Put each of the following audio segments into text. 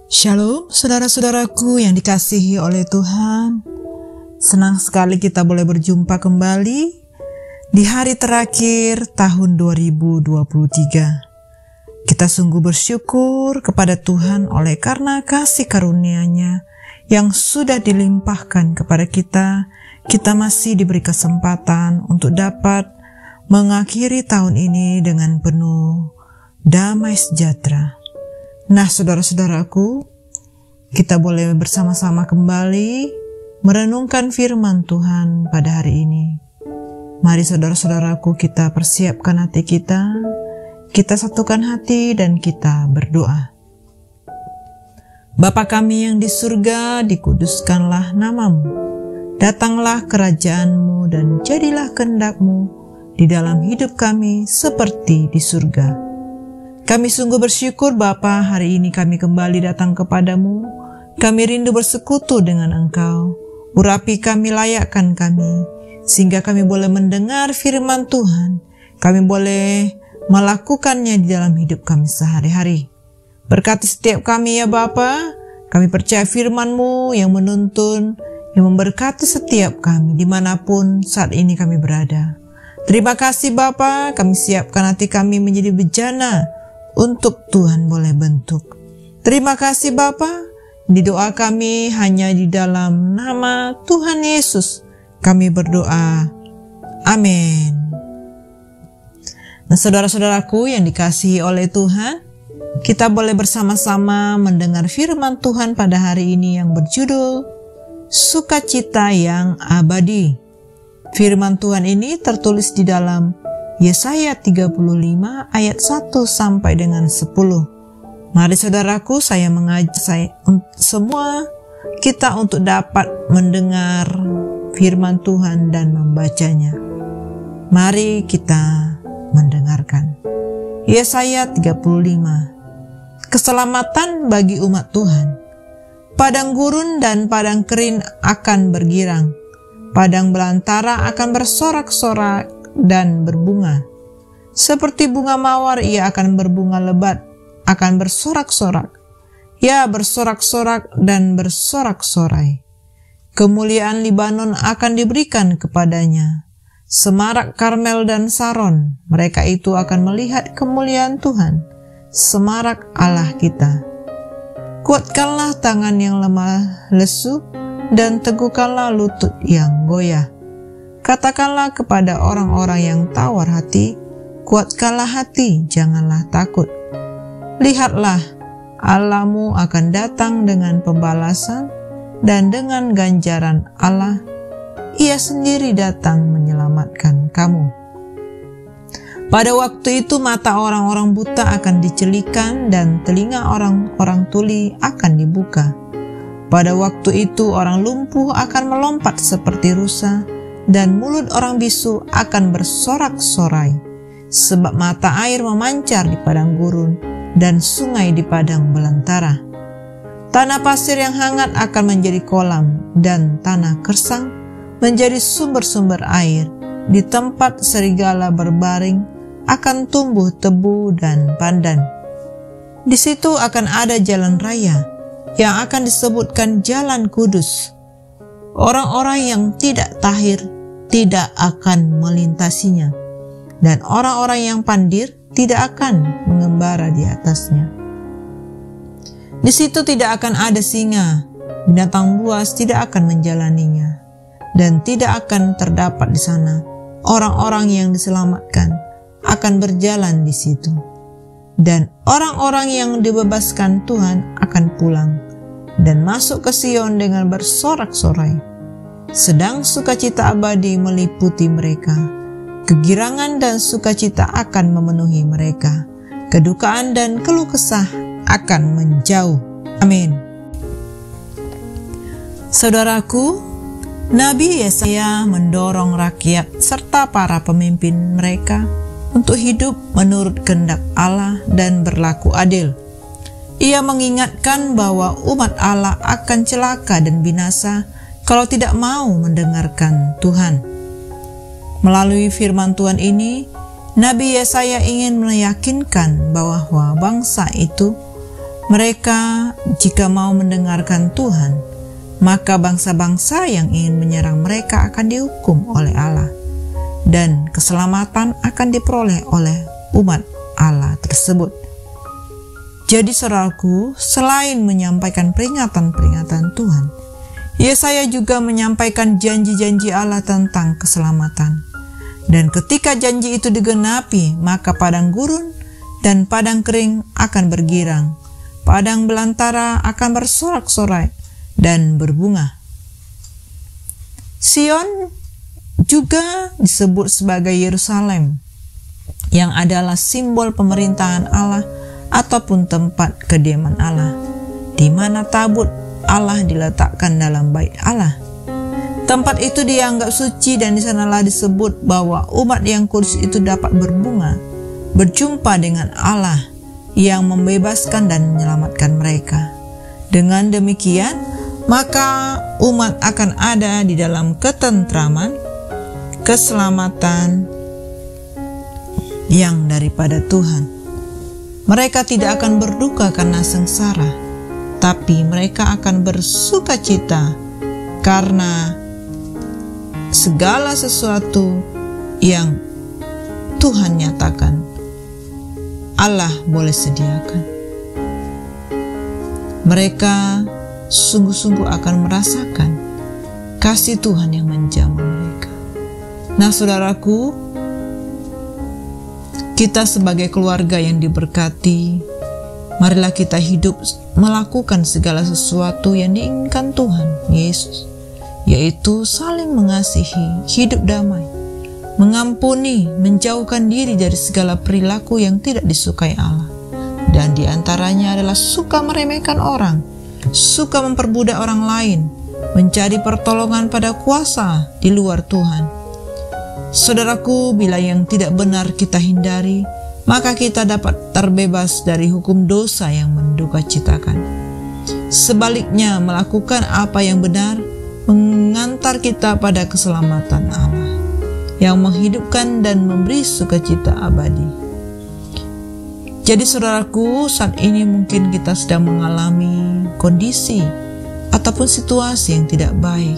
Shalom saudara-saudaraku yang dikasihi oleh Tuhan. Senang sekali kita boleh berjumpa kembali di hari terakhir tahun 2023. Kita sungguh bersyukur kepada Tuhan oleh karena kasih karunia-Nya yang sudah dilimpahkan kepada kita. Kita masih diberi kesempatan untuk dapat mengakhiri tahun ini dengan penuh damai sejahtera. Nah, saudara-saudaraku, kita boleh bersama-sama kembali merenungkan firman Tuhan pada hari ini. Mari saudara-saudaraku, kita persiapkan hati kita satukan hati dan kita berdoa. Bapa kami yang di surga, dikuduskanlah nama-Mu. Datanglah kerajaan-Mu dan jadilah kehendak-Mu di dalam hidup kami seperti di surga. Kami sungguh bersyukur Bapa, hari ini kami kembali datang kepadamu. Kami rindu bersekutu dengan Engkau. Urapi kami, layakkan kami, sehingga kami boleh mendengar firman Tuhan. Kami boleh melakukannya di dalam hidup kami sehari-hari. Berkati setiap kami ya Bapa. Kami percaya firman-Mu yang menuntun, yang memberkati setiap kami dimanapun saat ini kami berada. Terima kasih Bapa, kami siapkan hati kami menjadi bejana untuk Tuhan boleh bentuk. Terima kasih Bapa. Di doa kami hanya di dalam nama Tuhan Yesus kami berdoa. Amin. Nah, saudara-saudaraku yang dikasihi oleh Tuhan, kita boleh bersama-sama mendengar firman Tuhan pada hari ini yang berjudul Sukacita yang Abadi. Firman Tuhan ini tertulis di dalam Yesaya 35 ayat 1 sampai dengan 10. Mari saudaraku, saya mengajak semua kita untuk dapat mendengar firman Tuhan dan membacanya. Mari kita mendengarkan. Yesaya 35. Keselamatan bagi umat Tuhan. Padang gurun dan padang kering akan bergirang. Padang belantara akan bersorak-sorak dan berbunga. Seperti bunga mawar ia akan berbunga lebat, akan bersorak-sorak. Ya, bersorak-sorak dan bersorak-sorai. Kemuliaan Libanon akan diberikan kepadanya. Semarak Karmel dan Saron, mereka itu akan melihat kemuliaan Tuhan, semarak Allah kita. Kuatkanlah tangan yang lemah lesu dan teguhkanlah lutut yang goyah. Katakanlah kepada orang-orang yang tawar hati, kuatkanlah hati, janganlah takut. Lihatlah, Allahmu akan datang dengan pembalasan dan dengan ganjaran Allah. Ia sendiri datang menyelamatkan kamu. Pada waktu itu mata orang-orang buta akan dicelikan dan telinga orang-orang tuli akan dibuka. Pada waktu itu orang lumpuh akan melompat seperti rusa, dan mulut orang bisu akan bersorak-sorai, sebab mata air memancar di padang gurun dan sungai di padang belantara. Tanah pasir yang hangat akan menjadi kolam dan tanah gersang menjadi sumber-sumber air. Di tempat serigala berbaring akan tumbuh tebu dan pandan. Di situ akan ada jalan raya yang akan disebutkan Jalan Kudus. Orang-orang yang tidak tahir tidak akan melintasinya, dan orang-orang yang pandir tidak akan mengembara di atasnya. Di situ tidak akan ada singa, binatang buas tidak akan menjalaninya, dan tidak akan terdapat di sana orang-orang yang diselamatkan akan berjalan di situ. Dan orang-orang yang dibebaskan Tuhan akan pulang dan masuk ke Sion dengan bersorak-sorai. Sedang sukacita abadi meliputi mereka. Kegirangan dan sukacita akan memenuhi mereka. Kedukaan dan keluh kesah akan menjauh. Amin. Saudaraku, Nabi Yesaya mendorong rakyat serta para pemimpin mereka untuk hidup menurut kehendak Allah dan berlaku adil. Ia mengingatkan bahwa umat Allah akan celaka dan binasa kalau tidak mau mendengarkan Tuhan. Melalui firman Tuhan ini, Nabi Yesaya ingin meyakinkan bahwa bangsa itu Mereka jika mau mendengarkan Tuhan, maka bangsa-bangsa yang ingin menyerang mereka akan dihukum oleh Allah, dan keselamatan akan diperoleh oleh umat Allah tersebut. Jadi saudaraku, selain menyampaikan peringatan-peringatan Tuhan, Yesaya juga menyampaikan janji-janji Allah tentang keselamatan. Dan ketika janji itu digenapi, maka padang gurun dan padang kering akan bergirang. Padang belantara akan bersorak-sorai dan berbunga. Sion juga disebut sebagai Yerusalem, yang adalah simbol pemerintahan Allah ataupun tempat kediaman Allah, di mana tabut Allah diletakkan dalam bait Allah. Tempat itu dianggap suci, dan di sanalah disebut bahwa umat yang kudus itu dapat berbunga, berjumpa dengan Allah yang membebaskan dan menyelamatkan mereka. Dengan demikian, maka umat akan ada di dalam ketentraman, keselamatan yang daripada Tuhan. Mereka tidak akan berduka karena sengsara, tapi mereka akan bersukacita karena segala sesuatu yang Tuhan nyatakan Allah boleh sediakan. Mereka sungguh-sungguh akan merasakan kasih Tuhan yang menjamah mereka. Nah saudaraku, kita sebagai keluarga yang diberkati, marilah kita hidup melakukan segala sesuatu yang diinginkan Tuhan Yesus, yaitu saling mengasihi, hidup damai, mengampuni, menjauhkan diri dari segala perilaku yang tidak disukai Allah. Dan diantaranya adalah suka meremehkan orang, suka memperbudak orang lain, mencari pertolongan pada kuasa di luar Tuhan. Saudaraku, bila yang tidak benar kita hindari, maka kita dapat terbebas dari hukum dosa yang mendukacitakan. Sebaliknya, melakukan apa yang benar mengantar kita pada keselamatan Allah yang menghidupkan dan memberi sukacita abadi. Jadi saudaraku, saat ini mungkin kita sedang mengalami kondisi ataupun situasi yang tidak baik.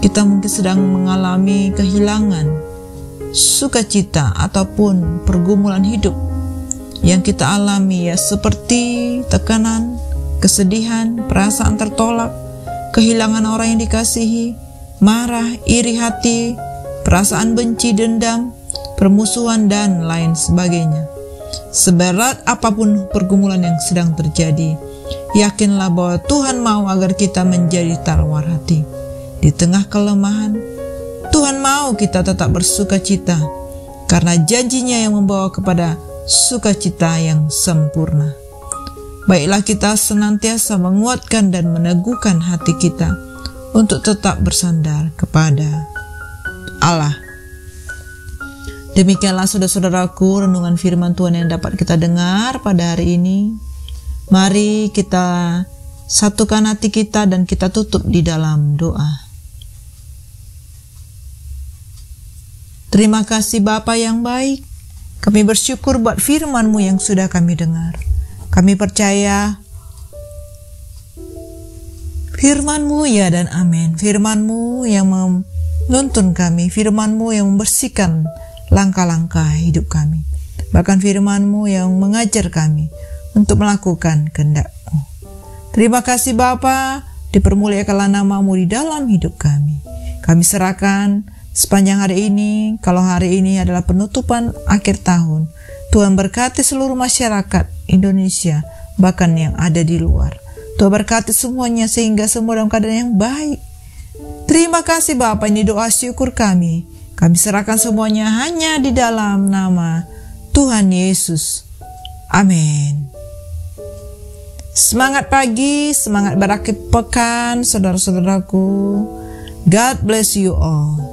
Kita mungkin sedang mengalami kehilangan sukacita ataupun pergumulan hidup yang kita alami, ya, seperti tekanan, kesedihan, perasaan tertolak, kehilangan orang yang dikasihi, marah, iri hati, perasaan benci, dendam, permusuhan, dan lain sebagainya. Seberat apapun pergumulan yang sedang terjadi, yakinlah bahwa Tuhan mau agar kita menjadi tawar hati. Di tengah kelemahan, Tuhan mau kita tetap bersukacita, karena janjinya yang membawa kepada sukacita yang sempurna. Baiklah kita senantiasa menguatkan dan meneguhkan hati kita untuk tetap bersandar kepada Allah. Demikianlah saudara-saudaraku renungan firman Tuhan yang dapat kita dengar pada hari ini. Mari kita satukan hati kita dan kita tutup di dalam doa. Terima kasih Bapa yang baik, kami bersyukur buat firman-Mu yang sudah kami dengar. Kami percaya firman-Mu ya dan amin. Firman-Mu yang menuntun kami, firman-Mu yang membersihkan langkah-langkah hidup kami. Bahkan firman-Mu yang mengajar kami untuk melakukan kehendak-Mu. Terima kasih Bapa, dipermuliakanlah nama-Mu di dalam hidup kami. Kami serahkan sepanjang hari ini, kalau hari ini adalah penutupan akhir tahun, Tuhan berkati seluruh masyarakat Indonesia, bahkan yang ada di luar. Tuhan berkati semuanya sehingga semua dalam keadaan yang baik. Terima kasih Bapa, ini doa syukur kami. Kami serahkan semuanya hanya di dalam nama Tuhan Yesus. Amin. Semangat pagi, semangat berakhir pekan, saudara-saudaraku. God bless you all.